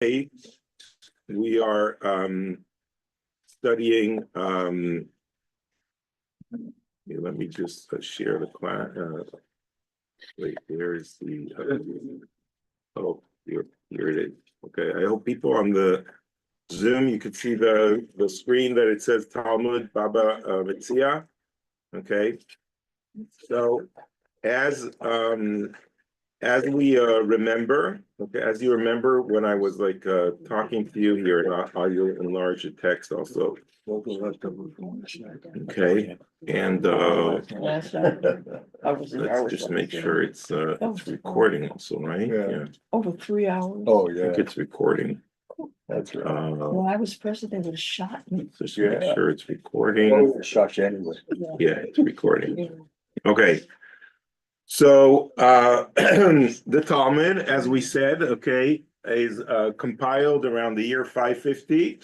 We are studying. Let me just share the class. Wait, there's the. Oh, here it is. Okay, I hope people on the Zoom, you can see the screen that it says Talmud Bava Metzia. Okay, so as we remember, okay, as you remember when I was like talking to you here, and I'll enlarge the text also. Okay, and let's just make sure it's recording also, right? Yeah. Over 3 hours. I think it's recording. That's right. When I was president, they would have shot me. Just make sure it's recording. Shot you anyway. Yeah, it's recording. Okay. So the Talmud, as we said, okay, is compiled around the year 550,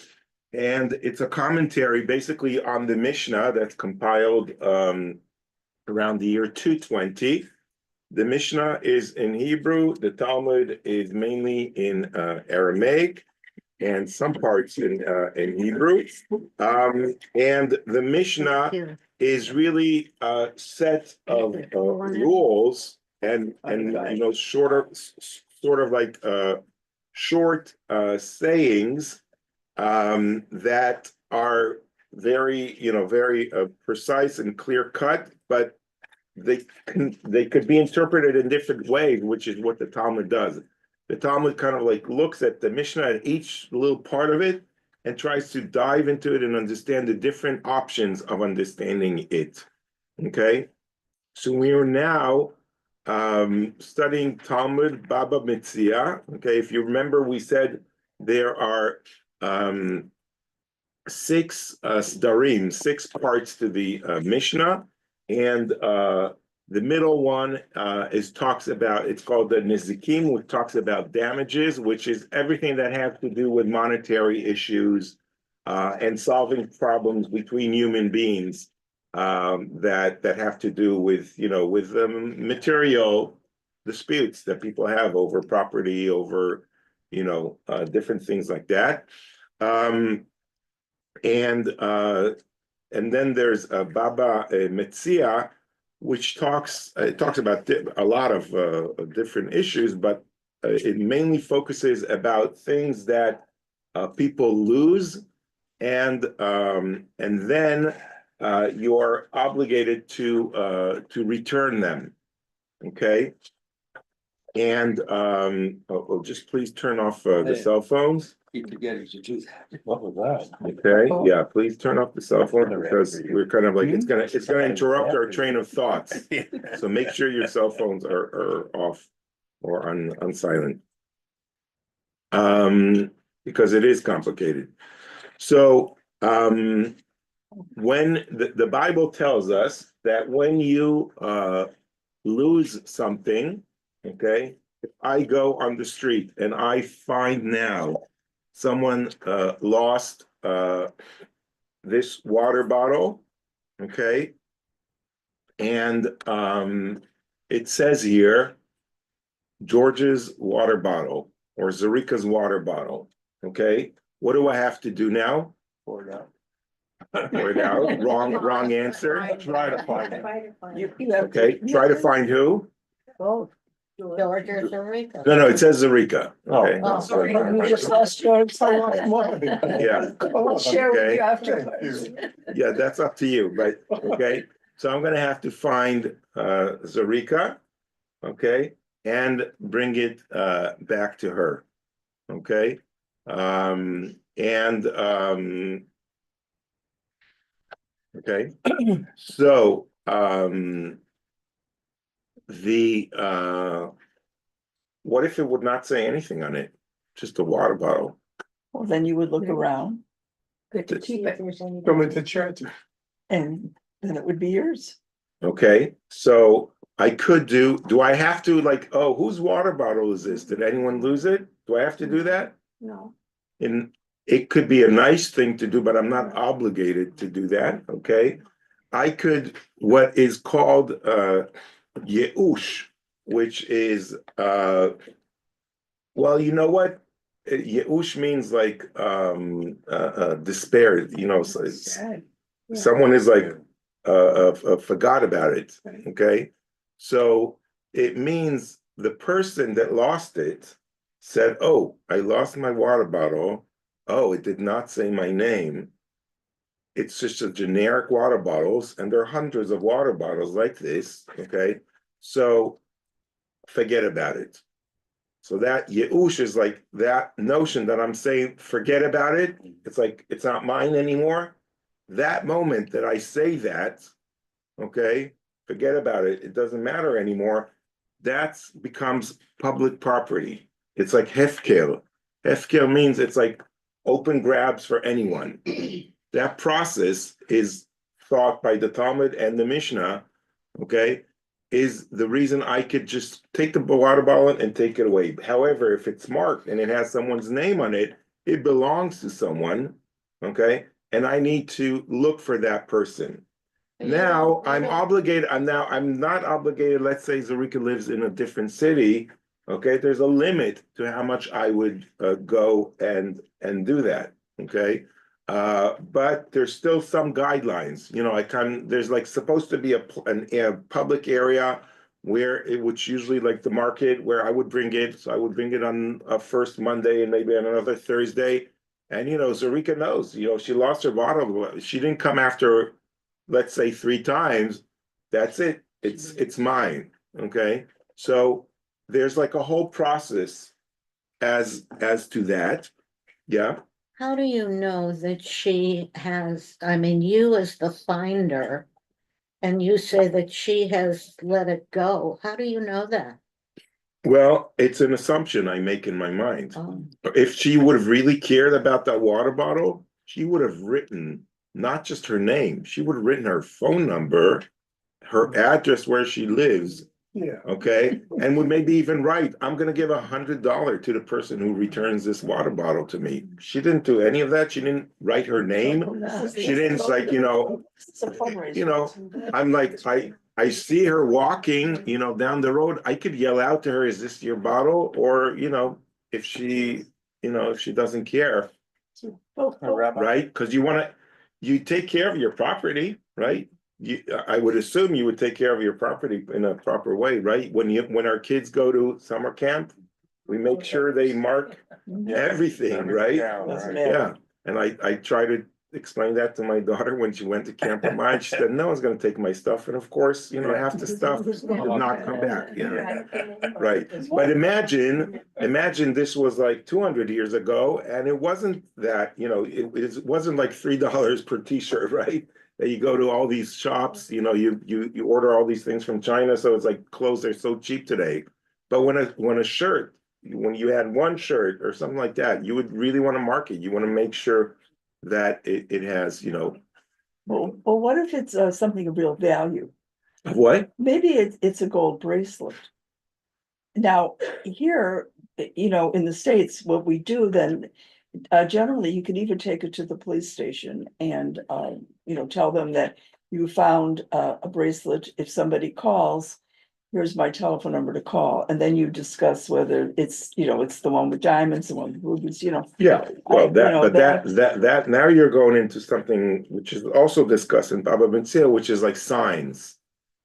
and it's a commentary basically on the Mishnah that's compiled around the year 220. The Mishnah is in Hebrew, the Talmud is mainly in Aramaic, and some parts in Hebrew. And the Mishnah is really a set of rules and sort of like short sayings that are very precise and clear cut, but they could be interpreted in different ways, which is what the Talmud does. The Talmud kind of like looks at the Mishnah and each little part of it and tries to dive into it and understand the different options of understanding it. Okay, so we are now studying Talmud Bava Metzia. Okay, if you remember, we said there are 6 sdarim, 6 parts to the Mishnah, and the middle one talks about, it's called the Nizikim, which talks about damages, which is everything that has to do with monetary issues and solving problems between human beings that have to do with material disputes that people have over property, over different things like that. And then there's a Bava Metzia, which talks about a lot of different issues, but it mainly focuses about things that people lose, and then you are obligated to return them. Okay, and just please turn off the cell phones. Keep forgetting to do that. What was that? Okay, yeah, please turn off the cell phone because we're kind of like it's gonna interrupt our train of thoughts. So make sure your cell phones are off or on silent. Because it is complicated. So when the Bible tells us that when you lose something, okay, if I go on the street and I find now someone lost this water bottle, okay, and it says here George's water bottle or Zarika's water bottle, okay, what do I have to do now? Pour it out. Pour it out. Wrong answer. Try to find it. Okay, try to find who? Both. George or Sarika? No, it says Zarika. Okay. Oh, sorry. You just lost yours. Yeah. I'll share with Okay. you after. Yeah, that's up to you, but okay. So I'm gonna have to find Zarika, okay, and bring it back to her. Okay. Okay. So what if it would not say anything on it? Just a water bottle. Well, then you would look around Good to keep it. Come into church. and then it would be yours. Okay, so I could do I have to whose water bottle is this? Did anyone lose it? Do I have to do that? No. And it could be a nice thing to do, but I'm not obligated to do that, okay? I could, what is called Yeush, which is, well, you know what? Yeush means like despair, so Sad. Yeah. someone is like forgot about it. Okay. So it means the person that lost it said, "Oh, I lost my water bottle. Oh, it did not say my name. It's just a generic water bottles, and there are hundreds of water bottles like this. Okay. So forget about it." So that Yeush is like that notion that I'm saying, forget about it. It's like, it's not mine anymore. That moment that I say that, okay, forget about it. It doesn't matter anymore. That becomes public property. It's like hefker. Hefker means it's like open grabs for anyone. That process is thought by the Talmud and the Mishnah, okay, is the reason I could just take the water bottle and take it away. However, if it's marked and it has someone's name on it, it belongs to someone, okay? And I need to look for that person. Now I'm obligated, I'm not obligated, let's say Zarika lives in a different city, okay? There's a limit to how much I would go and do that, okay? But there's still some guidelines, there's like supposed to be a public area where which usually like the market where I would bring it. So I would bring it on a first Monday and maybe on another Thursday. And, Zarika knows, she lost her bottle. She didn't come after, let's say 3 times. That's it. It's mine. Okay. So there's like a whole process as to that. Yeah. How do you know that she has, I mean, you as the finder, and you say that she has let it go? How do you know that? Well, it's an assumption I make in my mind. Oh, If she would have really cared about that water bottle, she would have written not just her name, she would have written her phone number, her address where she lives, Yeah. okay? And would maybe even write, I'm gonna give $100 to the person who returns this water bottle to me. She didn't do any of that. She didn't write her name. She didn't like, I'm like, I see her walking, down the road. I could yell out to her, is this your bottle? Or, if she doesn't care, right? Because you take care of your property, right? I would assume you would take care of your property in a proper way, right? When our kids go to summer camp, we make sure they mark everything, right? Yeah. And I try to explain that to my daughter when she went to camp of mine. She said, no one's going to take my stuff. And of course, half the stuff did not come back. Right. But imagine this was like 200 years ago, and it wasn't that, it wasn't like $3 per t-shirt, right? That you go to all these shops, you order all these things from China. So it's like clothes are so cheap today. But when a shirt, when you had one shirt or something like that, you would really want to mark it. You want to make sure that it has, Well, what if it's something of real value? what? Maybe it's a gold bracelet. Now, here, in the States, what we do then, generally, you can either take it to the police station and, tell them that you found a bracelet. If somebody calls, here's my telephone number to call, and then you discuss whether it's the one with diamonds, the one with rubies, Yeah, well, that now you're going into something which is also discussed in Bava Metzia, which is like signs.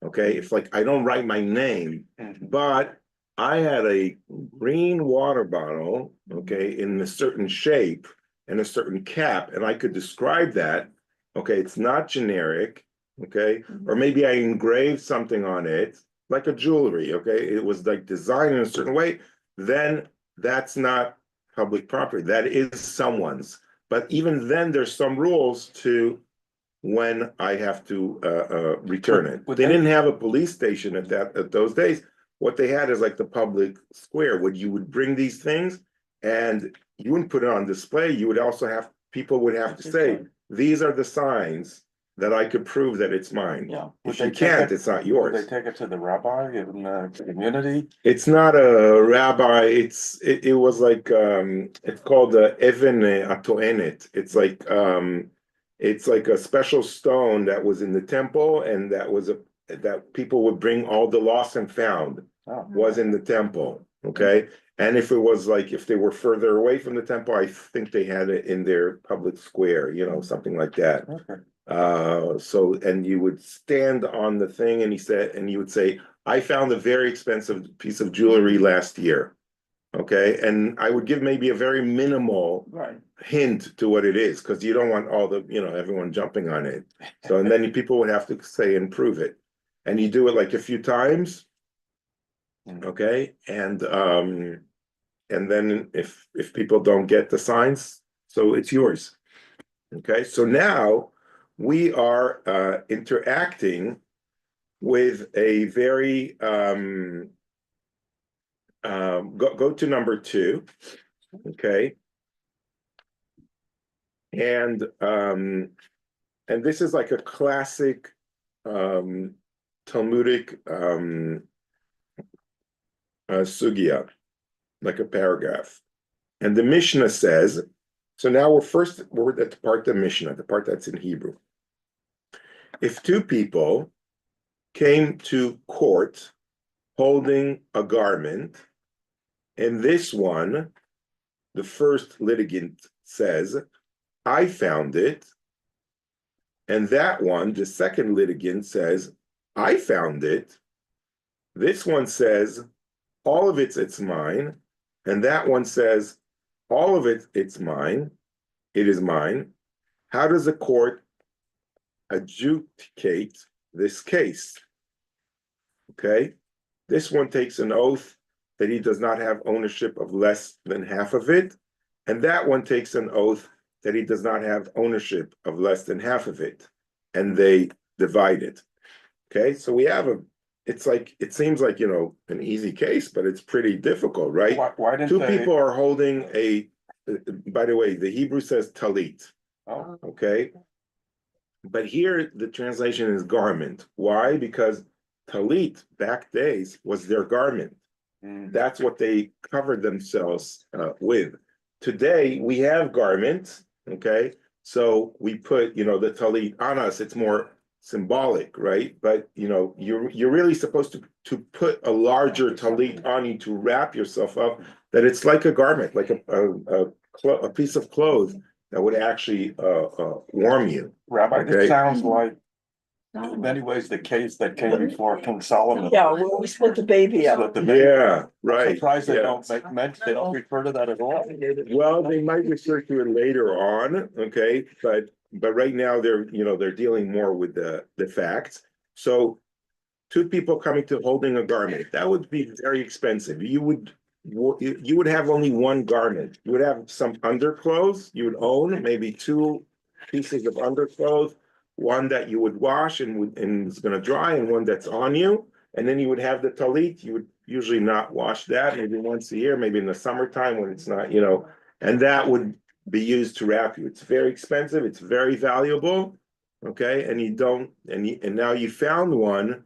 Okay, if like I don't write my name, but I had a green water bottle, okay, in a certain shape and a certain cap, and I could describe that. Okay, it's not generic, okay, or maybe I engraved something on it, like a jewelry, okay, it was like designed in a certain way, then that's not public property. That is someone's. But even then, there's some rules to when I have to return it. They didn't have a police station at those days. What they had is like the public square where you would bring these things and you wouldn't put it on display. You would also people would have to say, these are the signs that I could prove that it's mine. Yeah. If you can't, it's not yours. Would they take it to the rabbi in the community? It's not a rabbi. It was like it's called the Even Atoenet. It's like a special stone that was in the temple, and that people would bring all the lost and found was in the temple. Okay, And if it was like, if they were further away from the temple, I think they had it in their public square, something like that. Okay. So, and you would stand on the thing and you would say, I found a very expensive piece of jewelry last year. Okay, and I would give maybe a very minimal Right. hint to what it is, because you don't want all the, everyone jumping on it. So, and then people would have to say and prove it. And you do it like a few times. Okay, and then if people don't get the signs, so it's yours. Okay, so now we are interacting with a very go to number 2. Okay, and this is like a classic Talmudic sugya, like a paragraph. And the Mishnah says, so now we're at the part of the Mishnah, the part that's in Hebrew. If 2 people came to court holding a garment, and this one, the first litigant says, I found it, and that one, the second litigant says, I found it. This one says, all of it's mine, and that one says, all of it's mine, it is mine. How does the court adjudicate this case? Okay, this one takes an oath that he does not have ownership of less than half of it, and that one takes an oath that he does not have ownership of less than half of it, and they divide it. Okay, so we have it seems like, an easy case, but it's pretty difficult, right? Why didn't 2 they? people are holding by the way, the Hebrew says talit, Oh, okay? But here the translation is garment. Why? Because talit back days was their garment. That's what they covered themselves with. Today we have garments, okay? So we put, the talit on us. It's more symbolic, right? But you're really supposed to put a talit on you to wrap yourself up, that it's like a garment, like a piece of clothes that would actually warm you. Rabbi, Okay. this sounds like in many ways the case that came before King Solomon. Yeah, well, we split the baby up. Split the baby. Yeah, I'm right. surprised they Yeah. don't make mention, they don't refer to that at all. Well, they might refer to it later on, okay, but right now they're dealing more with the facts. So 2 people coming to holding a garment, that would be very expensive. You would have only one garment. You would have some underclothes you would own, maybe 2 pieces of underclothes, one that you would wash and it's going to dry, and one that's on you. And then you would have the talit. You would usually not wash that, maybe once a year, maybe in the summertime when it's not, and that would be used to wrap you. It's very expensive. It's very valuable. Okay. And now you found one.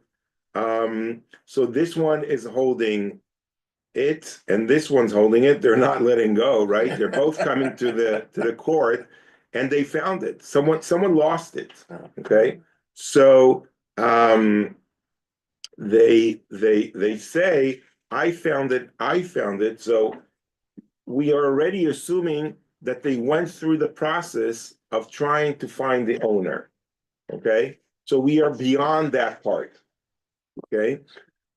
So this one is holding it, and this one's holding it. They're not letting go, right? They're both coming to the court, and they found it. Someone lost it. Okay. So they say, I found it. So we are already assuming that they went through the process of trying to find the owner. Okay, so we are beyond that part. Okay,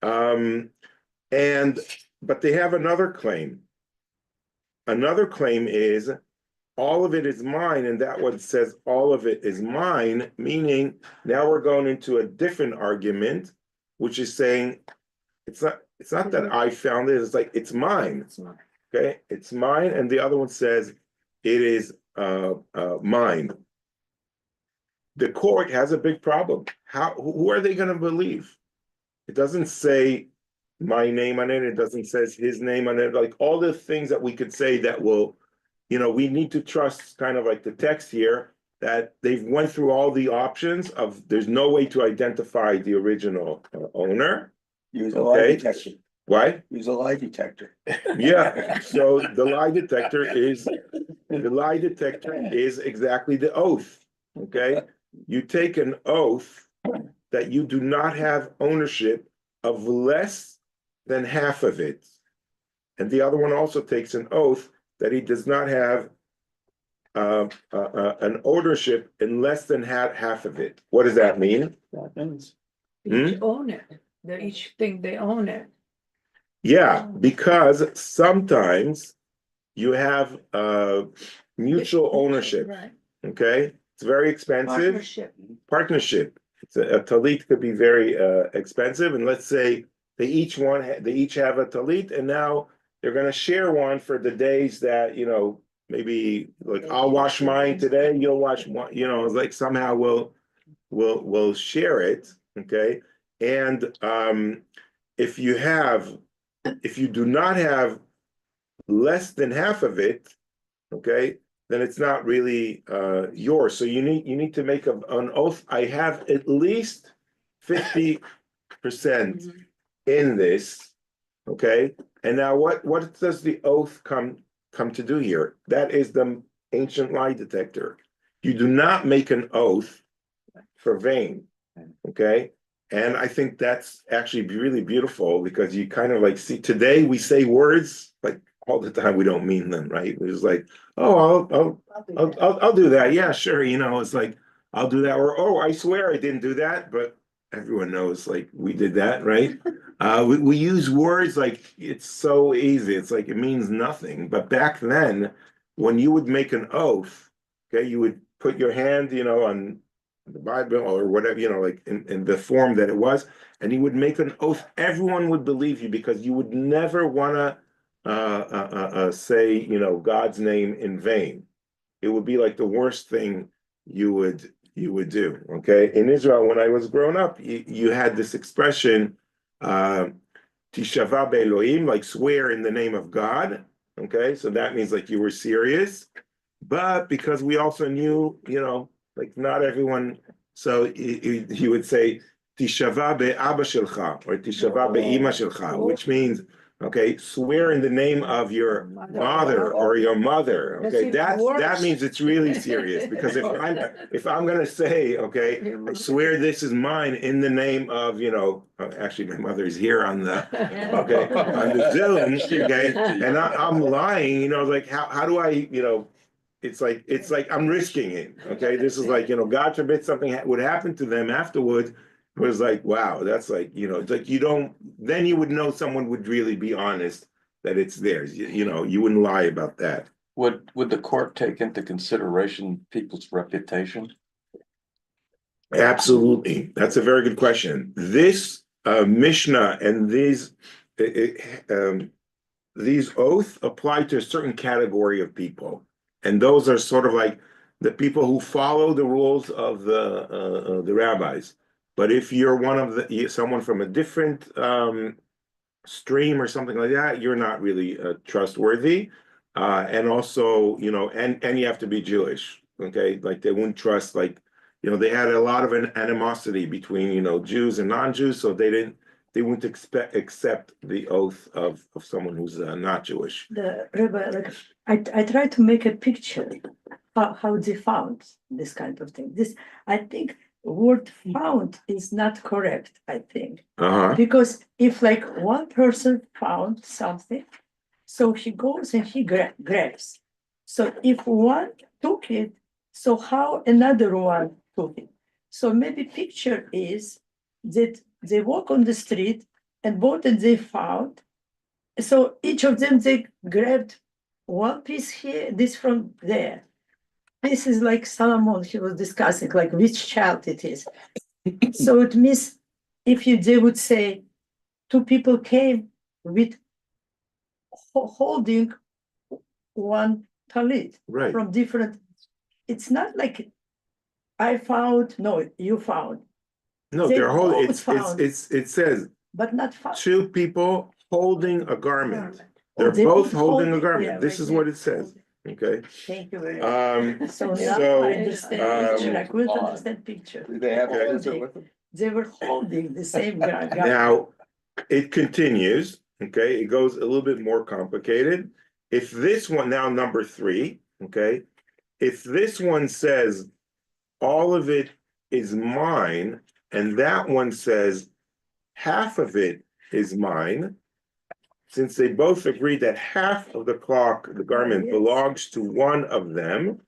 but they have another claim. Another claim is all of it is mine, and that one says all of it is mine, meaning now we're going into a different argument, which is saying it's not that I found it, it's like it's mine. Okay, it's mine, and the other one says it is mine. The court has a big problem. Who are they going to believe? It doesn't say my name on it. It doesn't say his name on it. Like all the things that we could say that will, we need to trust kind of like the text here, that they've went through all the options of there's no way to identify the original owner. Use a lie detector. Why? Use a lie detector. Yeah. So the lie detector is exactly the oath. Okay. You take an oath that you do not have ownership of less than half of it. and the other one also takes an oath that he does not have an ownership in less than half of it. What does that mean? That means- They each own it. They each think they own it. Yeah, because sometimes you have mutual ownership, Right. okay? It's very expensive. Partnership. It's a talit could be very expensive, and let's say they each have a talit, and now they're gonna share one for the days that, maybe like I'll wash mine today, you'll wash one, it's like somehow we'll share it, okay? And if you do not have less than half of it, okay, then it's not really yours. So you need to make an oath. I have at least 50% in this, okay? And now what does the oath come to do here? That is the ancient lie detector. You do not make an oath for vain, okay? And I think that's actually really beautiful because you kind of like see today we say words like all the time we don't mean them, right? It's like, oh, I'll do that. Yeah, sure. It's like I'll do that, or oh, I swear I didn't do that, but everyone knows like we did that, right? We use words like it's so easy. It's like it means nothing. But back then, when you would make an oath, okay, you would put your hand, on the Bible or whatever, like in the form that it was, and you would make an oath. Everyone would believe you because you would never want to say, God's name in vain. It would be like the worst thing you would do. Okay, in Israel, when I was growing up, you had this expression, Tishava be'Elohim, like swear in the name of God. Okay, so that means like you were serious, but because we also knew, like not everyone, so he would say Tishava be'Abba shelcha or Tishava be'Ima shelcha, which means, okay, swear in the name of your father or your mother. Okay, that means it's really serious because if I'm gonna say, okay, I swear this is mine in the name of, actually my mother's here on the on the Zoom, okay, and I'm lying, like how do I, it's like I'm risking it. Okay, this is like, God forbid something would happen to them afterwards. It was like, wow, that's like, it's like then you would know someone would really be honest that it's theirs. You wouldn't lie about that. Would the court take into consideration people's reputation? Absolutely, that's a very good question. This Mishnah and these oaths apply to a certain category of people. And those are sort of like the people who follow the rules of the rabbis. But if you're someone from a different stream or something like that, you're not really trustworthy. And also, and you have to be Jewish. Okay, like they wouldn't trust. Like, they had a lot of an animosity between Jews and non-Jews, so they wouldn't accept the oath of someone who's not Jewish. Rabbi, like I try to make a picture how they found this kind of thing. I think word found is not correct. I think because if like one person found something, so he goes and he grabs. So if one took it, so how another one took it? So maybe picture is that they walk on the street and both that they found. So each of them, they grabbed one piece here, this from there. This is like Solomon, he was discussing, like which child it is. So it means if they would say two people came with holding one talit Right. from different, it's not like I found, no, you found. No, They they're holding. both found. It says But not found. two people holding a garment. They're They both both holding a hold- garment. yeah, This right is there. what it says. Okay. Thank you very much. So now So, I understand picture. I couldn't understand picture. Do they have Okay. it with them? They were holding the same guy. Now it continues. Okay, it goes a little bit more complicated. If this one now number 3, okay, if this one says all of it is mine, and that one says half of it is mine, since they both agree that half of the clock, the garment, Yes. belongs to one of them,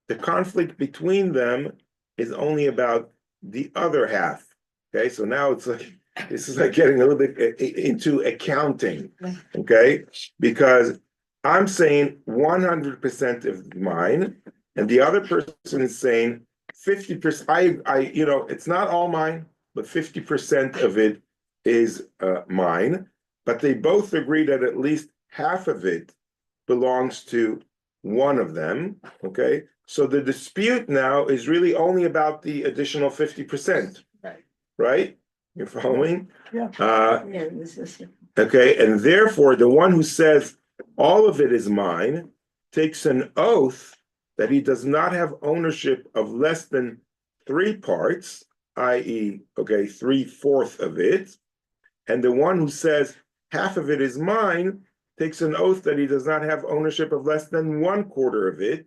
the conflict between them is only about the other half. Okay, so now it's like, this is like getting a little bit into accounting, okay? Because I'm saying 100% of mine, and the other person is saying 50%. It's not all mine, but 50% of it is mine. But they both agree that at least half of it belongs to one of them, okay? So the dispute now is really only about the additional 50%, Right. right? You're following? Yeah. Yeah, this is. Okay, and therefore the one who says all of it is mine takes an oath that he does not have ownership of less than 3 parts, i.e., okay, 3/4 of it. And the one who says half of it is mine takes an oath that he does not have ownership of less than 1/4 of it.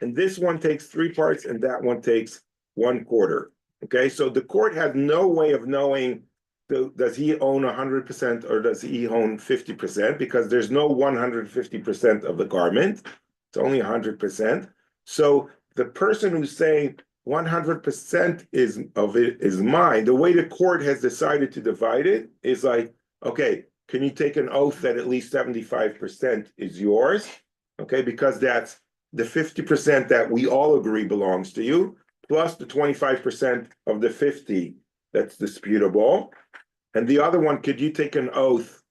And this one takes 3 parts and that one takes 1/4. Okay, so the court has no way of knowing, does he own 100% or does he own 50%? Because there's no 150% of the garment. It's only 100%. So the person who's saying 100% of it is mine, the way the court has decided to divide it is like, okay, can you take an oath that at least 75% is yours? Okay, because that's the 50% that we all agree belongs to you, plus the 25% of the 50 that's disputable. And the other one, could you take an oath,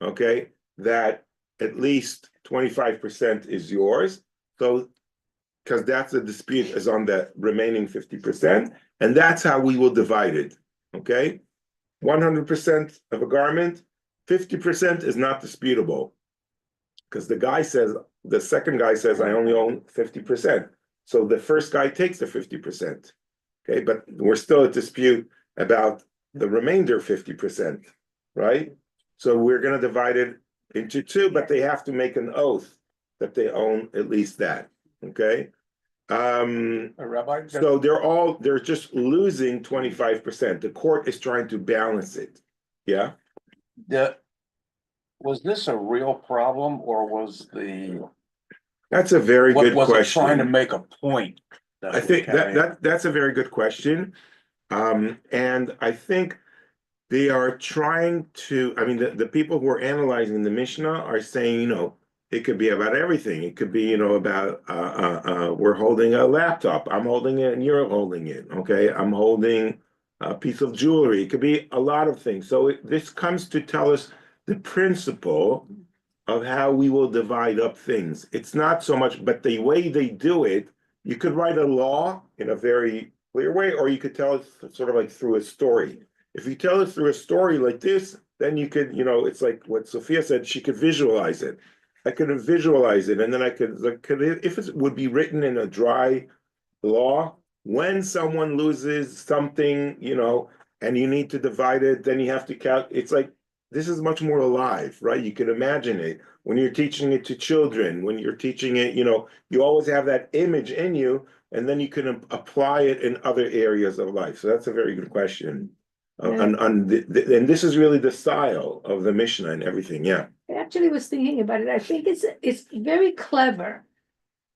okay, that at least 25% is yours? So, because that's the dispute is on the remaining 50%, and that's how we will divide it, okay? 100% of a garment, 50% is not disputable. Because the second guy says, I only own 50%. So the first guy takes the 50%. Okay, but we're still at dispute about the remainder 50%, right? So we're going to divide it into 2, but they have to make an oath that they own at least that. Okay. Rabbi, So they're just losing 25%. The court is trying to balance it. Yeah. was this a real problem or was That's a very good was it question. trying to make a point? I think that's a very good question. And I think they are trying to, I mean, the people who are analyzing the Mishnah are saying, it could be about everything. It could be, about we're holding a laptop. I'm holding it and you're holding it. Okay. I'm holding a piece of jewelry. It could be a lot of things. So this comes to tell us the principle of how we will divide up things. It's not so much, but the way they do it, you could write a law in a very clear way, or you could tell it sort of like through a story. If you tell it through a story like this, then you could, it's like what Sophia said, she could visualize it. I could visualize it, and then I could if it would be written in a dry law, when someone loses something, and you need to divide it, then you have to count. It's like, this is much more alive, right? You can imagine it when you're teaching it to children, when you're teaching it, you always have that image in you, and then you can apply it in other areas of life. So that's a very good question. And this is really the style of the Mishnah and everything. Yeah. I actually was thinking about it. I think it's very clever.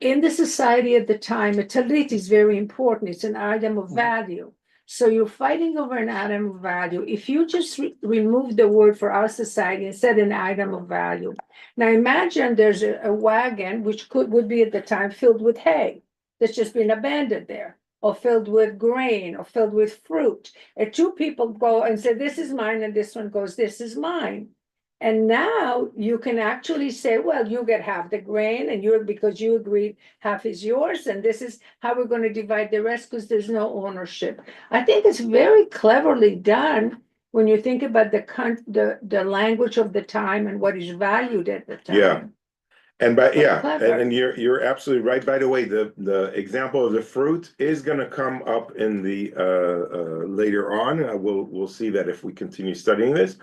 In the society at the time, a talit is very important. It's an item of value. So you're fighting over an item of value. If you just remove the word for our society and said an item of value. Now imagine there's a wagon, which would be at the time filled with hay that's just been abandoned there, or filled with grain, or filled with fruit. And 2 people go and say, this is mine, and this one goes, this is mine. And now you can actually say, well, you get half the grain, and because you agreed half is yours, and this is how we're going to divide the rest because there's no ownership. I think it's very cleverly done when you think about the language of the time and what is valued at the time. Yeah. And Clever. and you're absolutely right. By the way, the example of the fruit is going to come up in the later on. We'll see that if we continue studying this.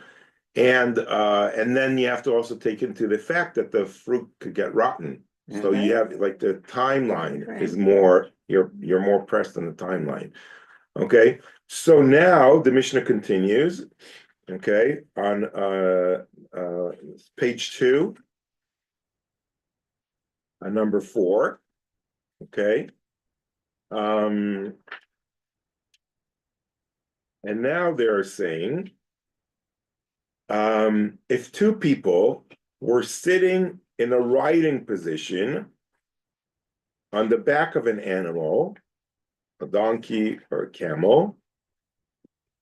And then you have to also take into the fact that the fruit could get rotten. So you have like the timeline is more, you're more pressed on the timeline. Okay. So now the Mishnah continues, okay, on page 2. Number 4. Okay. And now they're saying, if two people were sitting in a riding position on the back of an animal, a donkey or a camel,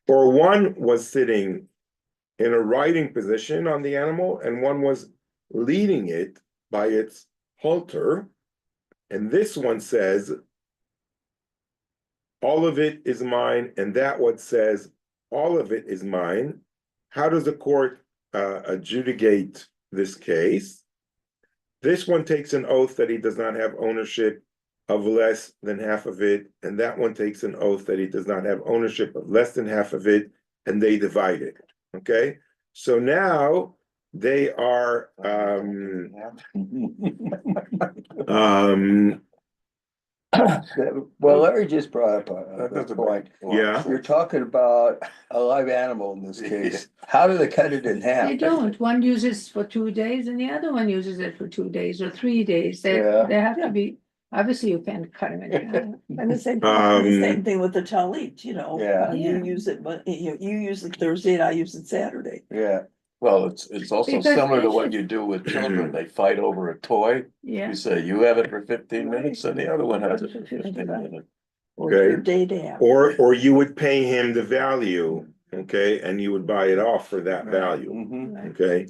or one was sitting in a riding position on the animal and one was leading it by its halter, and this one says, all of it is mine, and that one says, all of it is mine. How does the court adjudicate this case? This one takes an oath that he does not have ownership of less than half of it, and that one takes an oath that he does not have ownership of less than half of it, and they divide it. Okay, so now they are Well, Larry just brought up That a doesn't point. yeah. You're talking about a live animal in this case. How do they cut it in half? They don't. One uses for 2 days and the other one uses it for 2 days or 3 days. Yeah. They have to be, obviously you can't cut them in half. And the same thing with the talit, you know. Yeah. You Yeah. use it, but you use it Thursday and I use it Saturday. Yeah, Well, it's also Because similar to it what should- you do with children. They fight over a toy. Yeah. You say you have it for 15 minutes and the other one has it for 15 Right. minutes. Or Okay. your day to have. Or you would pay him the value, okay, and you would buy it off for that value, mhm. Right. okay?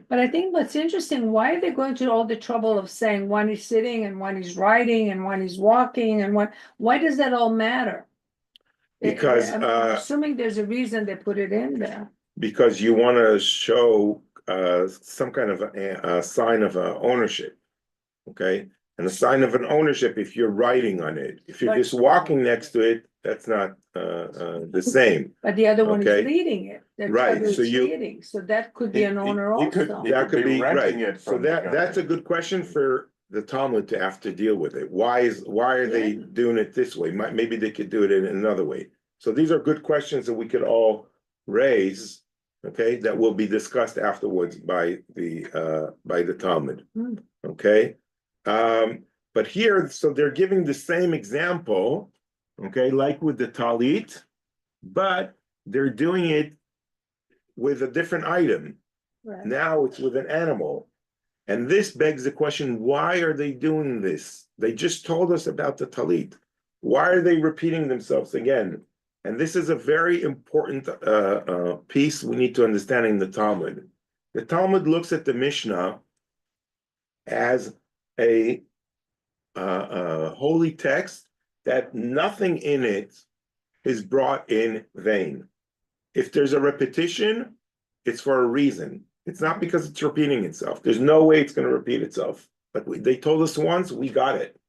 But I think what's interesting, why are they going to all the trouble of saying one is sitting and one is riding and one is walking and why does that all matter? Because, I'm assuming there's a reason they put it in there. because you want to show some kind of a sign of ownership, okay? And a sign of an ownership if you're riding on it. If you're just walking next to it, that's not the same. But the other one is Okay. leading it. The Right, other so is you- leading, so that could be He- an owner he could- also. he- That could be be renting right. it So from the that's a guy. good question for the Talmud to have to deal with it. Why are they Yeah. doing it this way? Maybe they could do it in another way. So these are good questions that we could all raise, okay, that will be discussed afterwards by the Talmud. Hmm. Okay. But here, so they're giving the same example, okay, like with the talit, but they're doing it with a different item. Right. Now it's with an animal. And this begs the question, why are they doing this? They just told us about the talit. Why are they repeating themselves again? And this is a very important piece we need to understand in the Talmud. The Talmud looks at the Mishnah as a holy text that nothing in it is brought in vain. If there's a repetition, it's for a reason. It's not because it's repeating itself. There's no way it's going to repeat itself. But they told us once, we got it.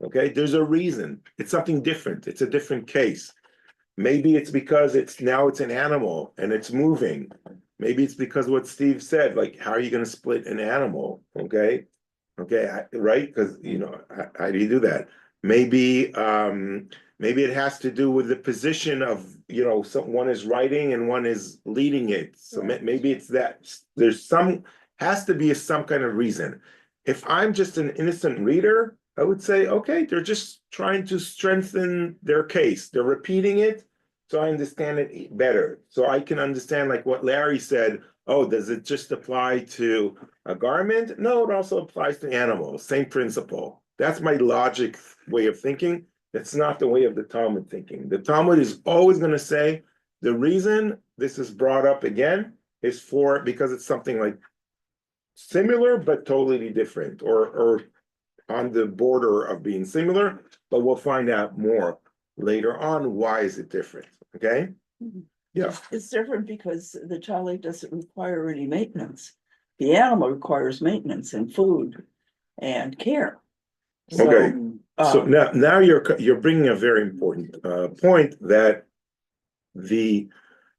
Okay, there's a reason. It's something different. It's a different case. Maybe it's because it's an animal and it's moving. Maybe it's because what Steve said, like, how are you going to split an animal? Okay, right? Because how do you do that? Maybe it has to do with the position of one is riding and one is leading it. So maybe it's that there's has to be some kind of reason. If I'm just an innocent reader, I would say, okay, they're just trying to strengthen their case. They're repeating it, so I understand it better. So I can understand, like what Larry said, oh, does it just apply to a garment? No, it also applies to animals. Same principle. That's my logic way of thinking. That's not the way of the Talmud thinking. The Talmud is always going to say, the reason this is brought up again is because it's something like similar, but totally different, or on the border of being similar, but we'll find out more later on. Why is it different? Okay. Yeah. It's different because the talit doesn't require any maintenance. The animal requires maintenance and food and care. So, Okay. So now you're bringing a very important point that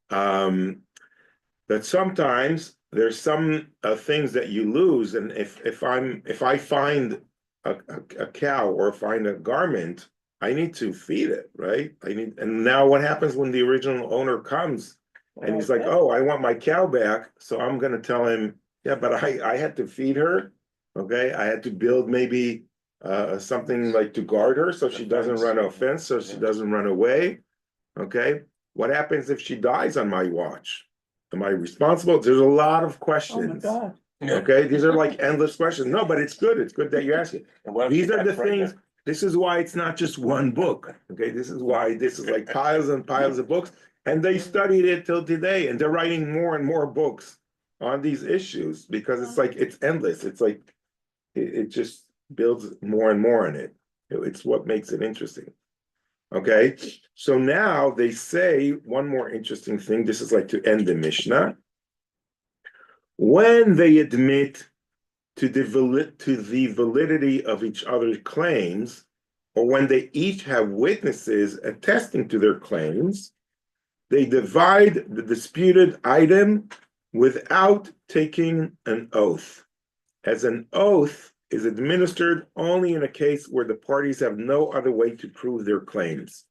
that sometimes there's some things that you lose, and if I find a cow or find a garment, I need to feed it, right? And now what happens when the original owner comes And he's like, oh, I want my cow back, so I'm gonna tell him, yeah, but I had to feed her, okay? I had to build maybe something like to guard her so she doesn't run a fence, so she doesn't run away, okay? What happens if she dies on my watch? Am I responsible? There's a lot of Oh my questions, God. okay? These are like endless questions. No, but it's good that you're asking. And what if These she are got the pregnant? things, this is why it's not just one book, okay? This is why this is like piles and piles of books. And they studied it till today, and they're writing more and more books on these issues because it's like, it's endless. It's like, it just builds more and more in it. It's what makes it interesting. Okay, so now they say one more interesting thing. This is like to end the Mishnah. When they admit to the validity of each other's claims, or when they each have witnesses attesting to their claims, they divide the disputed item without taking an oath, as an oath is administered only in a case where the parties have no other way to prove their claims.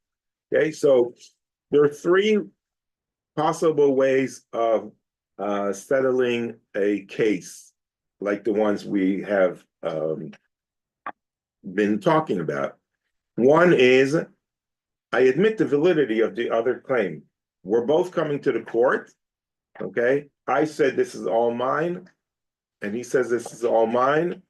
Okay, so there are three possible ways of settling a case like the ones we have been talking about. One is, I admit the validity of the other claim. We're both coming to the court, okay? I said this is all mine, and he says this is all mine,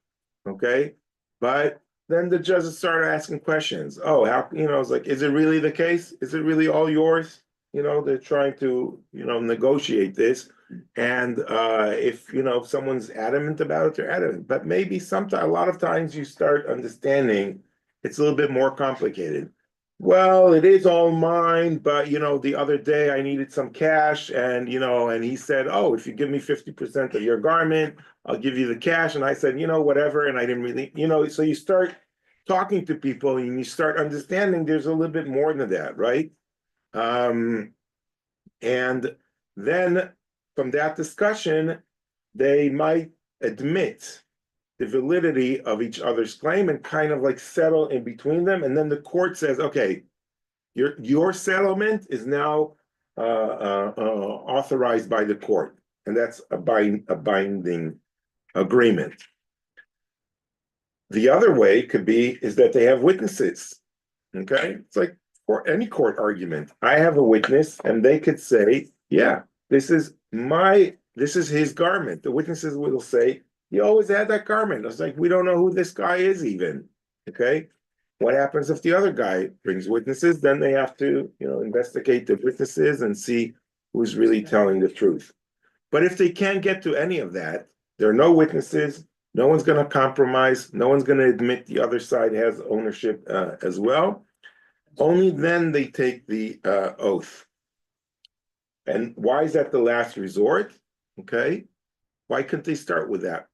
okay? But then the judges started asking questions. Oh, how, it's like, is it really the case? Is it really all yours? They're trying to, negotiate this. And if someone's adamant about it, they're adamant. But maybe sometimes, a lot of times you start understanding it's a little bit more complicated. Well, it is all mine, but the other day I needed some cash, and and he said, oh, if you give me 50% of your garment, I'll give you the cash. And I said, whatever. And I didn't really, so you start talking to people and you start understanding there's a little bit more than that, right? And then from that discussion, they might admit the validity of each other's claim and kind of like settle in between them. And then the court says, okay, your settlement is now authorized by the court. And that's a binding agreement. The other way could be is that they have witnesses. Okay, it's like for any court argument. I have a witness, and they could say, "Yeah, this is his garment." The witnesses will say, "He always had that garment." It's like we don't know who this guy is even. Okay, what happens if the other guy brings witnesses? Then they have to, investigate the witnesses and see who's really telling the truth. But if they can't get to any of that, there are no witnesses. No one's going to compromise. No one's going to admit the other side has ownership as well. Only then they take the oath. And why is that the last resort? Okay. Why couldn't they start with that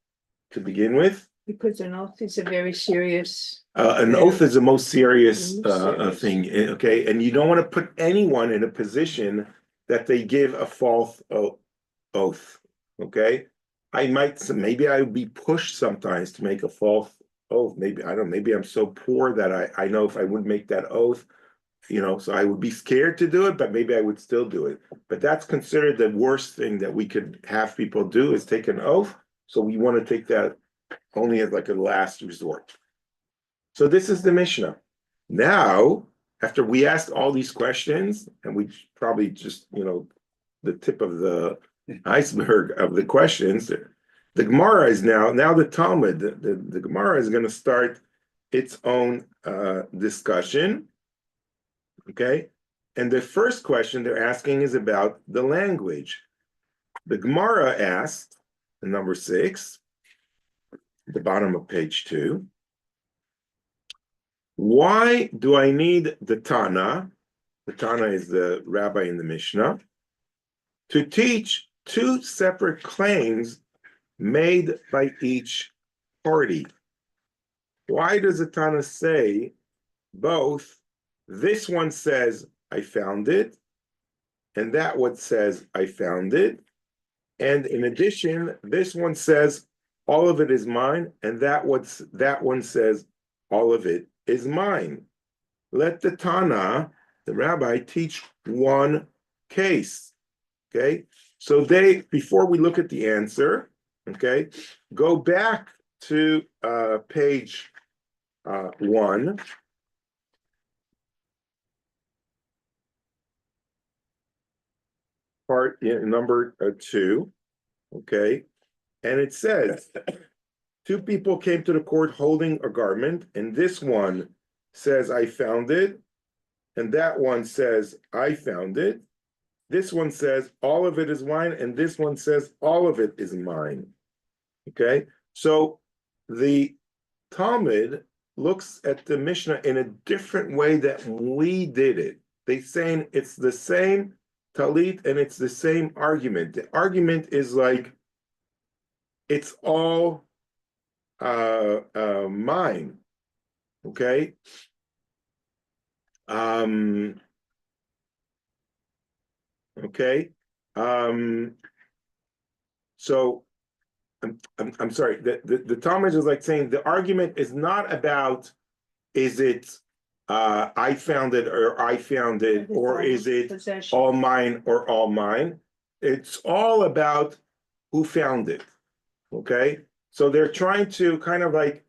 to begin with? Because an oath is a very serious. An oath is the most serious Serious. thing. Okay. And you don't want to put anyone in a position that they give a false oath. Okay. Maybe I would be pushed sometimes to make a false oath. Maybe I'm so poor that I know if I would make that oath, so I would be scared to do it, but maybe I would still do it. But that's considered the worst thing that we could have people do is take an oath. So we want to take that only as like a last resort. So this is the Mishnah. Now, after we asked all these questions, and we probably just, the tip of the iceberg of the questions, the Gemara is now the Talmud, the Gemara is going to start its own discussion. Okay, and the first question they're asking is about the language. The Gemara asked, number 6, at the bottom of page 2, why do I need the Tana? The Tana is the rabbi in the Mishnah, to teach 2 separate claims made by each party. Why does the Tana say both? This one says, I found it, and that one says, I found it. And in addition, this one says, all of it is mine, and that one says, all of it is mine. Let the Tana, the rabbi, teach one case. Okay, so before we look at the answer, okay, go back to page 1. Part number 2, okay, and it says 2 people came to the court holding a garment, and this one says, I found it, and that one says, I found it. This one says, all of it is mine, and this one says, all of it is mine. Okay, so the Talmud looks at the Mishnah in a different way that we did it. They're saying it's the same talit and it's the same argument. The argument is like, it's all mine. Okay. Okay. So I'm sorry. The Talmud is like saying the argument is not about is it I found it or I found it, or is it Possession. all mine or all mine? It's all about who found it. Okay. So they're trying to kind of like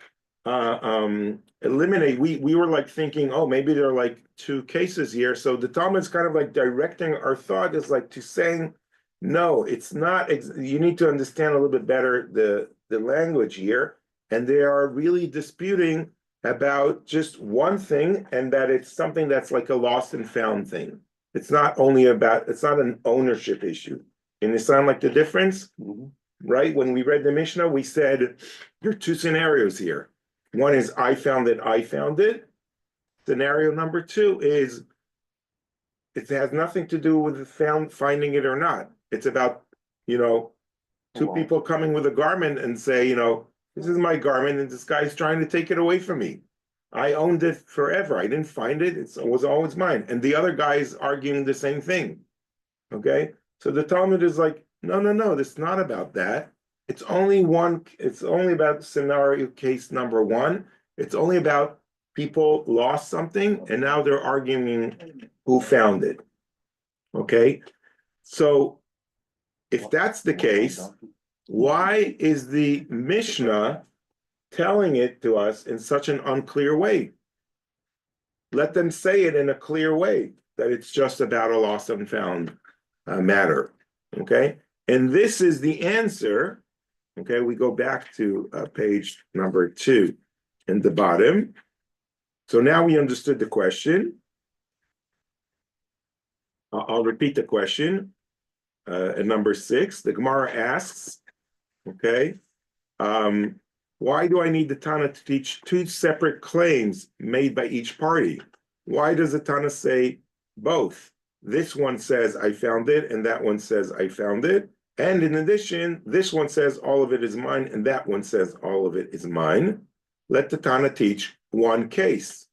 eliminate. We were like thinking, oh, maybe there are like 2 cases here. So the Talmud's kind of like directing our thought is like to saying, no, it's not. You need to understand a little bit better the language here. And they are really disputing about just one thing, and that it's something that's like a lost and found thing. It's not an ownership issue. And it sound like the difference? Right? When we read the Mishnah, we said there are 2 scenarios here. One is I found it, I found it. Scenario number 2 is it has nothing to do with finding it or not. It's about, 2 people coming with a garment and say, this is my garment and this guy's trying to take it away from me. I owned it forever. I didn't find it. It was always mine. And the other guy is arguing the same thing. Okay? So the Talmud is like, no, this is not about that. It's only about scenario case number 1. It's only about people lost something and now they're arguing who found it. Okay? So if that's the case, why is the Mishnah telling it to us in such an unclear way? Let them say it in a clear way, that it's just about a lost and found matter. Okay? And this is the answer. Okay, we go back to page number 2 in the bottom. So now we understood the question. I'll repeat the question. At number 6, the Gemara asks, okay, why do I need the Tana to teach 2 separate claims made by each party? Why does the Tana say both? This one says I found it, and that one says I found it. And in addition, this one says all of it is mine, and that one says all of it is mine. Let the Tana teach one case.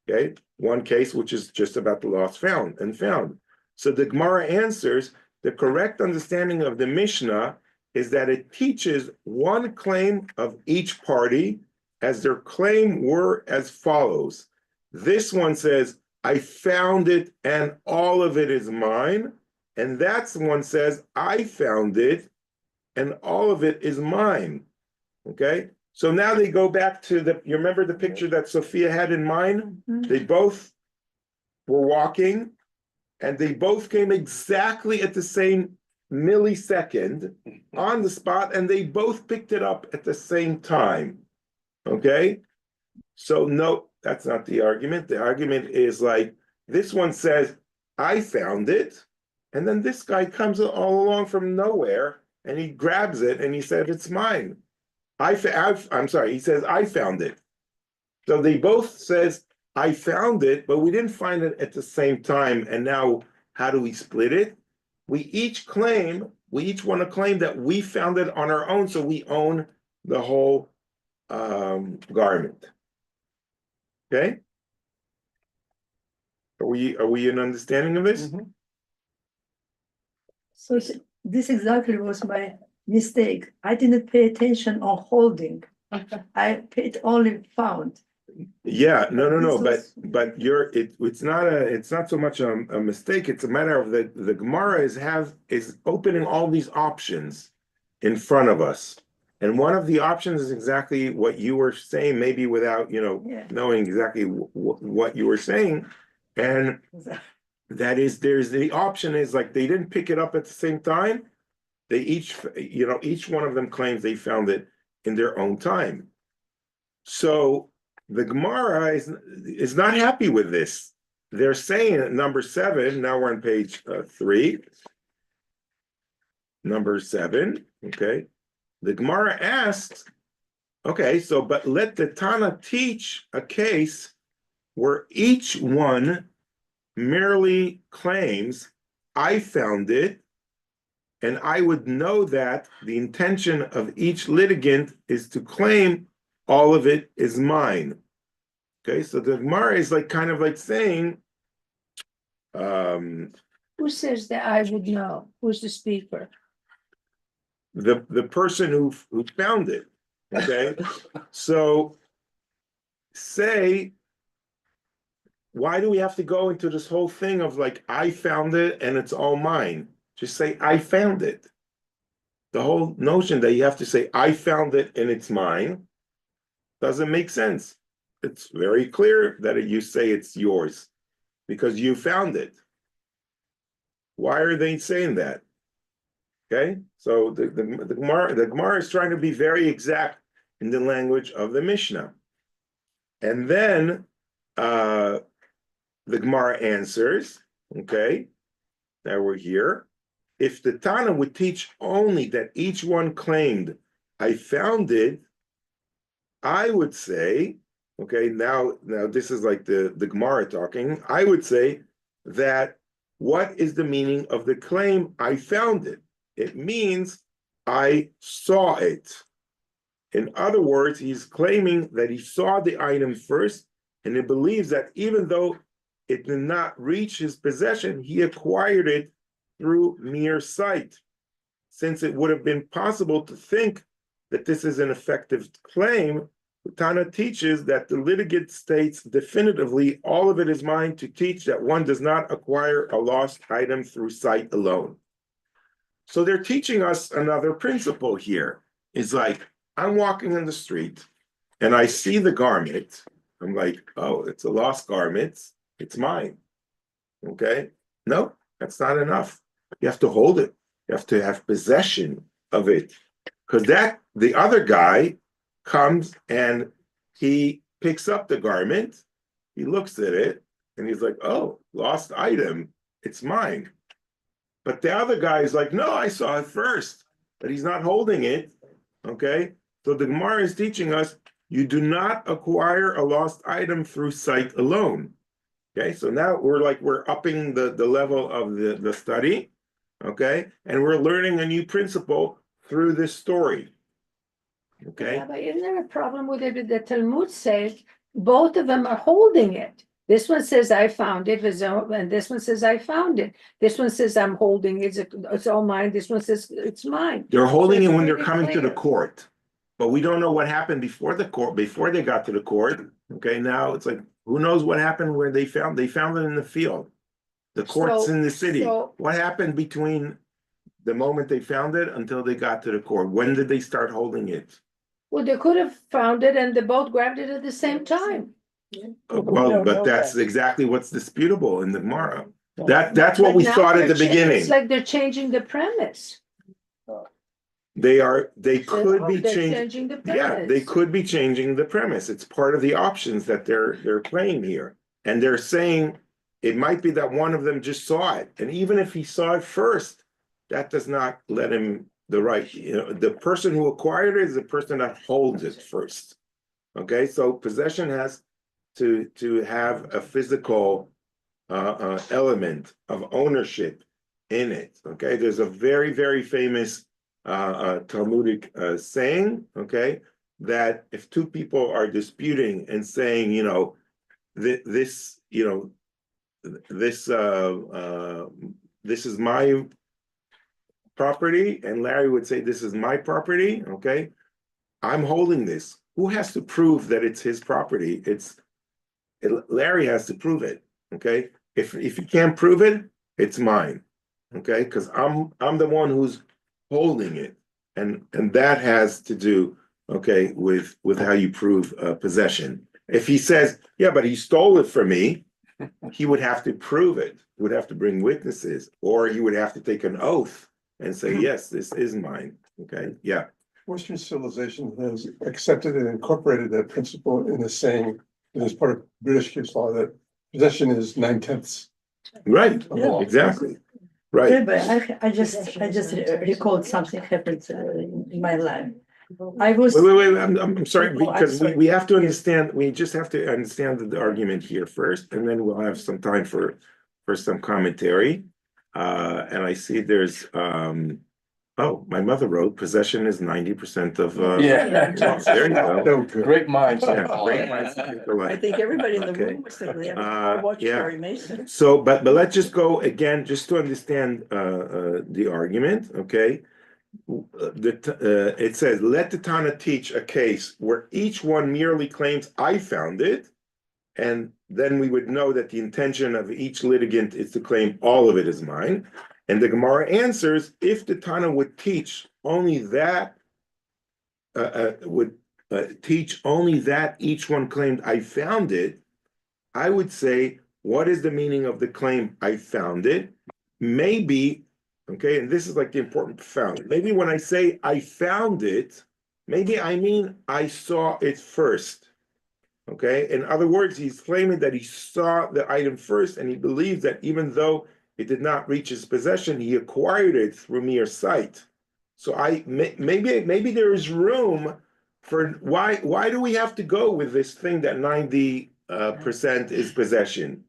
Okay, one case which is just about the lost found. So the Gemara answers, the correct understanding of the Mishnah is that it teaches one claim of each party, as their claim were as follows. This one says, I found it and all of it is mine. And that one says, I found it and all of it is mine. Okay? So now they go back to you remember the picture that Sophia had in mind? They both were walking and they both came exactly at the same millisecond on the spot, and they both picked it up at the same time. Okay? So no, that's not the argument. The argument is like, this one says, I found it, and then this guy comes all along from nowhere, and he grabs it, and he said, it's mine. He says, I found it. So they both says, I found it, but we didn't find it at the same time, and now how do we split it? We each want to claim that we found it on our own, so we own the whole garment. Okay? Are we in understanding of this? So this exactly was my mistake. I didn't pay attention on holding. I paid only found. Yeah, no, This but it's not so much a mistake, it's a matter of the Gemara is opening all these options in front of us. And one of the options is exactly what you were saying, maybe without, Yeah. knowing exactly what you were saying. And that is, there's the option is like, they didn't pick it up at the same time. They each one of them claims they found it in their own time. So the Gemara is not happy with this. They're saying at number 7, now we're on page 3. Number 7, okay. The Gemara asks, okay, so but let the Tana teach a case where each one merely claims, I found it, and I would know that the intention of each litigant is to claim all of it is mine. Okay, so the Gemara is like kind of like saying, Who says that I would know? Who's the speaker? the person who found it. Okay, so say, why do we have to go into this whole thing of like, I found it and it's all mine? Just say, I found it. The whole notion that you have to say, I found it and it's mine, doesn't make sense. It's very clear that you say it's yours because you found it. Why are they saying that? Okay, so the Gemara is trying to be very exact in the language of the Mishnah. And then the Gemara answers, okay, now we're here. If the Tana would teach only that each one claimed, I found it, I would say, okay, now this is like the Gemara talking, I would say that what is the meaning of the claim, I found it? It means I saw it. In other words, he's claiming that he saw the item first, and he believes that even though it did not reach his possession, he acquired it through mere sight. Since it would have been possible to think that this is an effective claim, Tana teaches that the litigant states definitively all of it is mine to teach that one does not acquire a lost item through sight alone. So they're teaching us another principle here. It's like, I'm walking in the street and I see the garment. I'm like, oh, it's a lost garment. It's mine. Okay? No, that's not enough. You have to hold it. You have to have possession of it. Because the other guy comes and he picks up the garment, he looks at it, and he's like, oh, lost item, it's mine. But the other guy is like, no, I saw it first, but he's not holding it, okay? So the Gemara is teaching us, you do not acquire a lost item through sight alone, okay? So now we're upping the level of the study, okay? And we're learning a new principle through this story, okay? Yeah, but isn't there a problem with it? The Talmud says both of them are holding it. This one says I found it, and this one says I found it. This one says I'm holding it, it's all mine. This one says it's mine. They're holding So it it's when they're really coming to the clear. court, but we don't know what happened before the court, before they got to the court. Okay, now it's like, who knows what happened where they found it in the field. The court's So- in the city. so- What happened between the moment they found it until they got to the court? When did they start holding it? Well, they could have found it and they both grabbed it at the same time. Well, but that's exactly what's disputable in the Gemara. That's what But we now thought at the they're beginning. It's like they're changing the premise. They could be They're changing. changing the Yeah, premise. they could be changing the premise. It's part of the options that they're playing here. And they're saying it might be that one of them just saw it. And even if he saw it first, that does not let him the right, the person who acquired it is the person that holds it first. Okay, so possession has to have a physical element of ownership in it. Okay, there's a very, very famous Talmudic saying, okay, that if two people are disputing and saying, this is my property, and Larry would say, this is my property, okay, I'm holding this. who has to prove that it's his property? Larry has to prove it, okay? If you can't prove it, it's mine, okay? Because I'm the one who's holding it, and that has to do, okay, with how you prove possession. If he says, yeah, but he stole it from me, he would have to prove it. He would have to bring witnesses, or he would have to take an oath and say, yes, this is mine, okay? Yeah. Western civilization has accepted and incorporated that principle in the saying, as part of British case law, that possession is 9/10. Right, Yeah. exactly, right. Rabbi, I just recalled something happened in my life. I was. Wait, I'm sorry, Oh, I'm because sorry. we have to understand, we just have to understand the argument here first, and then we'll have some time for some commentary. And I see there's, oh, my mother wrote, possession is 90% of, Yeah. there you go. No good. Great minds. Yeah, great minds think I alike. think everybody in the Okay. room was thinking, they have to watch yeah. Perry Mason. So, but let's just go again, just to understand the argument, okay? It says, let the Tana teach a case where each one merely claims I found it, and then we would know that the intention of each litigant is to claim all of it is mine. And the Gemara answers, if the Tana would teach only that, teach only that each one claimed I found it, I would say, what is the meaning of the claim I found it? Maybe, okay, and this is like the important found. Maybe when I say I found it, maybe I mean I saw it first. Okay, in other words, he's claiming that he saw the item first, and he believes that even though it did not reach his possession, he acquired it through mere sight. So maybe there is room for why do we have to go with this thing that 90% is possession?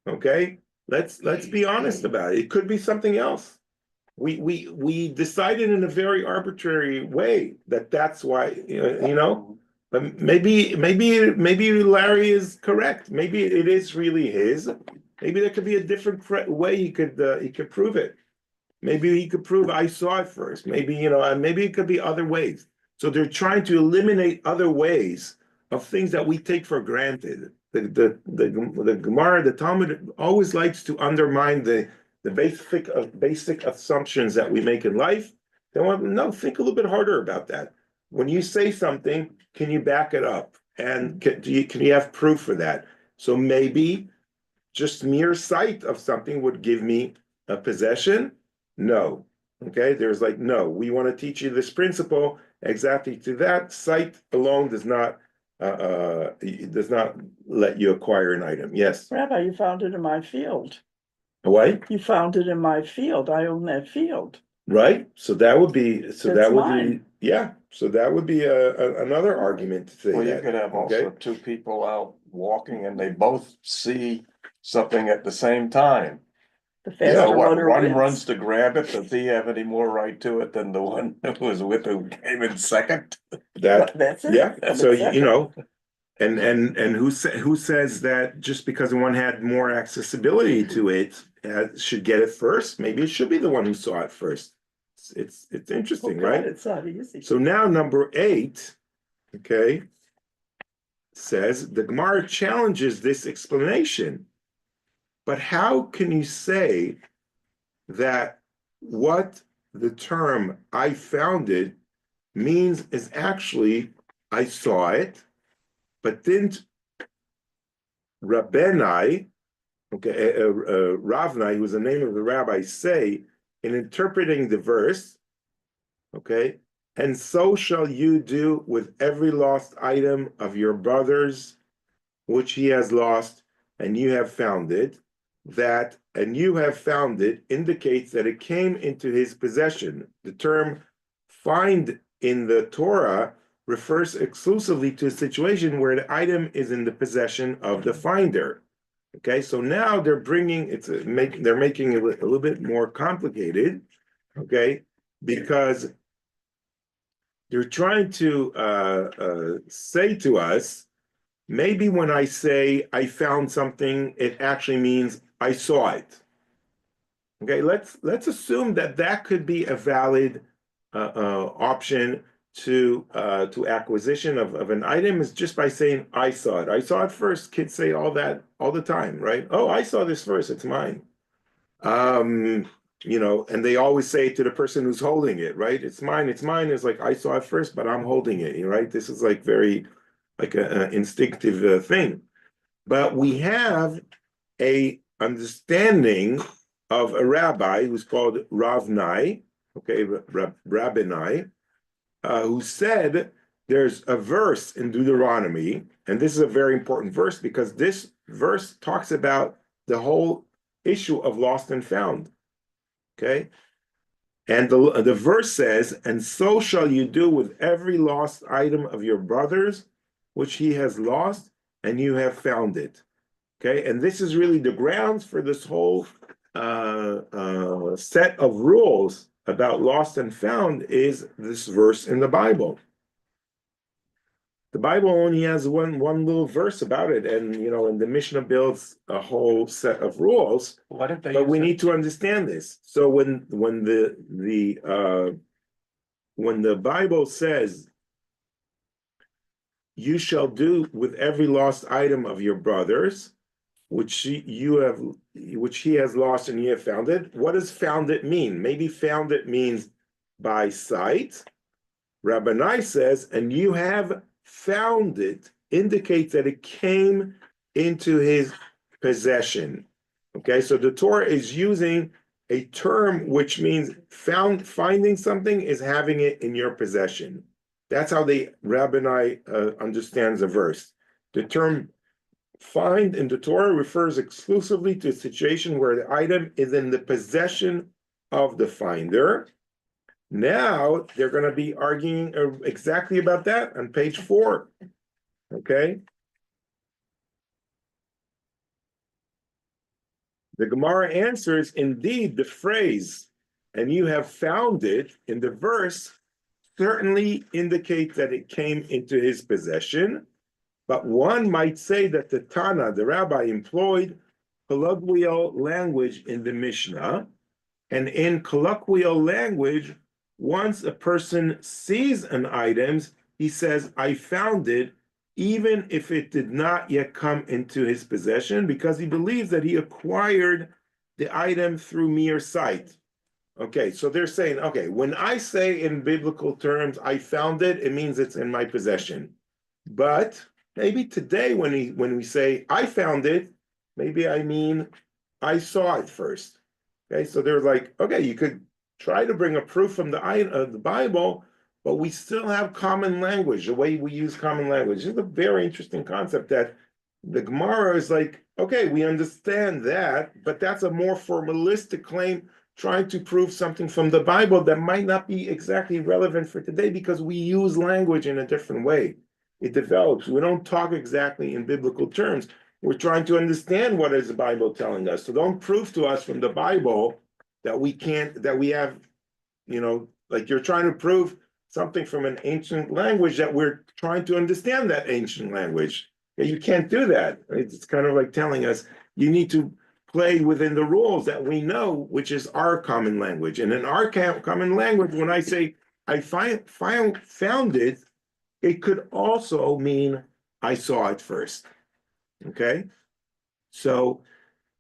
Okay, let's be honest about it. It could be something else. We decided in a very arbitrary way that that's why, you know. But maybe Larry is correct. Maybe it is really his. Maybe there could be a different way he could prove it. Maybe he could prove I saw it first. Maybe, you know, maybe it could be other ways. So they're trying to eliminate other ways of things that we take for granted. The Gemara, the Talmud always likes to undermine the basic assumptions that we make in life. They want no, think a little bit harder about that. When you say something, can you back it up? And can you have proof for that? So maybe just mere sight of something would give me a possession? No. Okay, there's like, no, we want to teach you this principle exactly to that. Sight alone does not let you acquire an item. Yes. Rabbi, you found it in my field. What? You found it in my field. I own that field. Right. So that would be. So That's that would mine. be. Yeah. So that would be another argument to say Well, you that. could have also Okay. two people out walking and they both see something at the same time. The You know, faster what, runner one wins. runs to grab it, does he have any more right to it than the one who was with who came in second? That's it. Yeah. So That's you it. know, and who says that just because one had more accessibility to it should get it first? Maybe it should be the one who saw it first. It's interesting, Oh, God, right? it's not easy. So now number 8, okay, says the Gemara challenges this explanation. But how can you say that what the term I found it means is actually I saw it, but didn't Rabbenai, okay, Ravnai, who was the name of the rabbi, say in interpreting the verse, okay, and so shall you do with every lost item of your brother's, which he has lost, and you have found it. That, and you have found it, indicates that it came into his possession. The term find in the Torah refers exclusively to a situation where the item is in the possession of the finder. Okay, so now they're bringing they're making it a little bit more complicated. Okay, because they're trying to say to us, maybe when I say I found something, it actually means I saw it. Okay, let's assume that could be a valid option to acquisition of an item is just by saying, I saw it. I saw it first. Kids say all that all the time, right? Oh, I saw this first, it's mine. You know, and they always say to the person who's holding it, right? It's mine, it's mine. It's like, I saw it first, but I'm holding it, right? This is like very, like an instinctive thing. But we have a understanding of a rabbi who's called Rav Nai, okay, Rabbi Nai, who said there's a verse in Deuteronomy, and this is a very important verse because this verse talks about the whole issue of lost and found. Okay, and the verse says, and so shall you do with every lost item of your brother's, which he has lost, and you have found it. Okay, and this is really the grounds for this whole set of rules about lost and found is this verse in the Bible. The Bible only has one little verse about it, and you know, and the Mishnah builds a whole set of rules. What if they? But we need to understand this. So when the Bible says, "You shall do with every lost item of your brothers, which he has lost and you have found it." What does found it mean? Maybe found it means by sight. Rabbi Nai says, and you have found it, indicates that it came into his possession. Okay, so the Torah is using a term which means finding something is having it in your possession. That's how the Rabbi Nai understands a verse. The term find in the Torah refers exclusively to a situation where the item is in the possession of the finder. Now they're going to be arguing exactly about that on page 4. Okay. The Gemara answers, indeed, the phrase, and you have found it in the verse, certainly indicates that it came into his possession. But one might say that the Tana, the rabbi, employed colloquial language in the Mishnah. And in colloquial language, once a person sees an item, he says, I found it, even if it did not yet come into his possession, because he believes that he acquired the item through mere sight. Okay, so they're saying, okay, when I say in biblical terms, I found it, it means it's in my possession. But maybe today when we say, I found it, maybe I mean, I saw it first. Okay, so they're like, okay, you could try to bring a proof from the Bible, but we still have common language, the way we use common language. This is a very interesting concept that the Gemara is like, okay, we understand that, but that's a more formalistic claim trying to prove something from the Bible that might not be exactly relevant for today because we use language in a different way. It develops. We don't talk exactly in biblical terms. We're trying to understand what is the Bible telling us. So don't prove to us from the Bible that we have, you know, like you're trying to prove something from an ancient language that we're trying to understand that ancient language. You can't do that. It's kind of like telling us you need to play within the rules that we know, which is our common language. And in our common language, when I say I found it, it could also mean I saw it first. Okay, so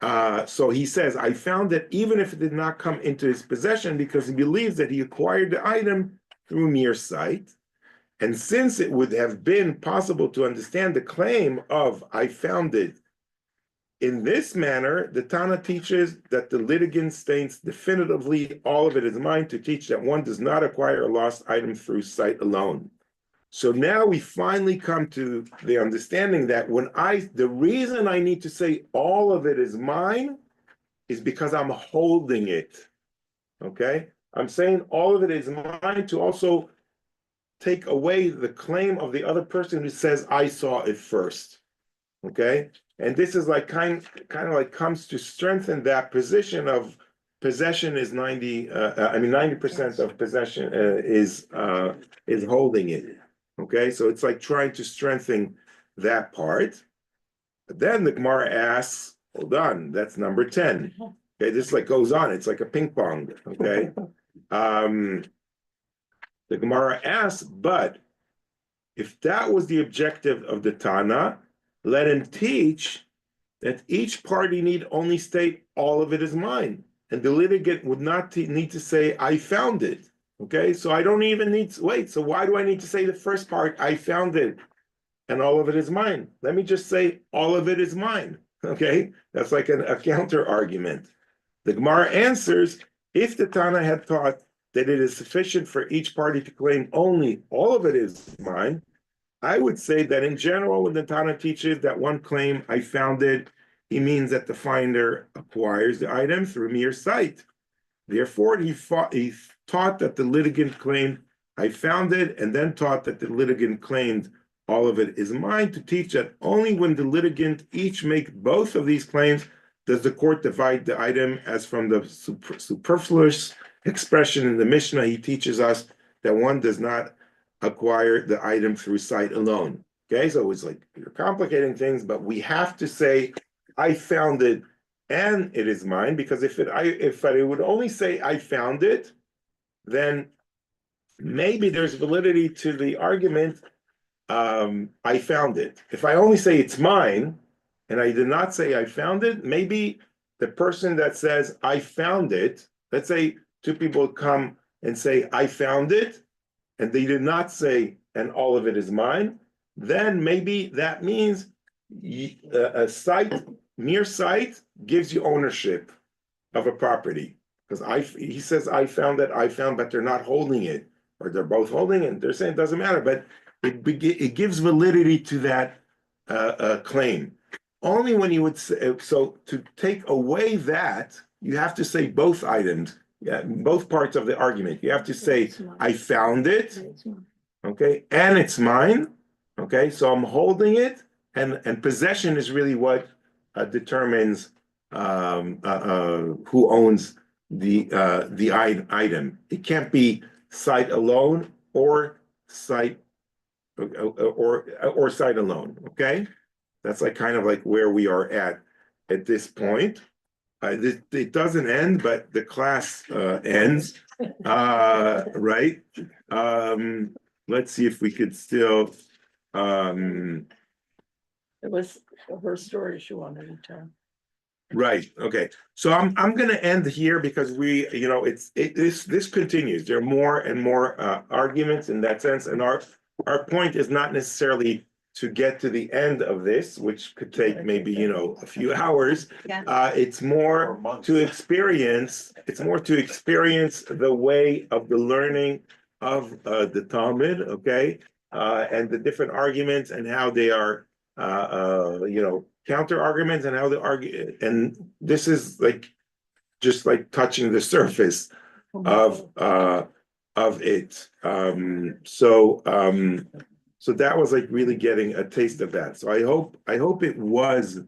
he says, I found it even if it did not come into his possession because he believes that he acquired the item through mere sight. And since it would have been possible to understand the claim of I found it in this manner, the Tana teaches that the litigant states definitively all of it is mine to teach that one does not acquire a lost item through sight alone. So now we finally come to the understanding that the reason I need to say all of it is mine is because I'm holding it. Okay? I'm saying all of it is mine to also take away the claim of the other person who says I saw it first. Okay? And this is like kind of like comes to strengthen that position of possession is 90% of possession is holding it. Okay, so it's like trying to strengthen that part. But then the Gemara asks, hold on, that's number 10. Okay, this like goes on, it's like a ping pong. Okay. The Gemara asks, but if that was the objective of the Tana, let him teach that each party need only state all of it is mine. And the litigant would not need to say, I found it. Okay, so I don't even need to wait. So why do I need to say the first part, I found it, and all of it is mine? Let me just say, all of it is mine. Okay, that's like a counter argument. The Gemara answers, if the Tana had taught that it is sufficient for each party to claim only all of it is mine, I would say that in general, when the Tana teaches that one claim, I found it, he means that the finder acquires the item through mere sight. Therefore, he taught that the litigant claimed, I found it, and then taught that the litigant claimed all of it is mine, to teach that only when the litigant each make both of these claims does the court divide the item, as from the superfluous expression in the Mishnah, he teaches us that one does not acquire the item through sight alone. Okay, so it's like you're complicating things, but we have to say, I found it and it is mine, because if I would only say I found it, then maybe there's validity to the argument, I found it. If I only say it's mine and I did not say I found it, maybe the person that says I found it, let's say two people come and say I found it, and they did not say and all of it is mine, then maybe that means a mere sight gives you ownership of a property. Because he says I found, but they're not holding it, or they're both holding it, and they're saying it doesn't matter, but it gives validity to that claim. Only when you would say, so to take away that, you have to say both items, both parts of the argument. You have to say, I found it, okay, and it's mine, okay, so I'm holding it, and possession is really what determines who owns the item. It can't be sight alone or sight or sight alone. Okay, that's like kind of like where we are at this point. It doesn't end, but the class ends. Right. Let's see if we could still. It was her story she wanted to tell. Right. Okay. So I'm going to end here, because this continues. There are more and more arguments in that sense, and our point is not necessarily to get to the end of this, which could take maybe a few hours. Yeah. It's more to experience. It's more to experience the way of the learning of the Talmud. Okay, and the different arguments and how they are. Counter arguments and how they argue, and this is just like touching the surface of it. So that was like really getting a taste of that. So I hope it was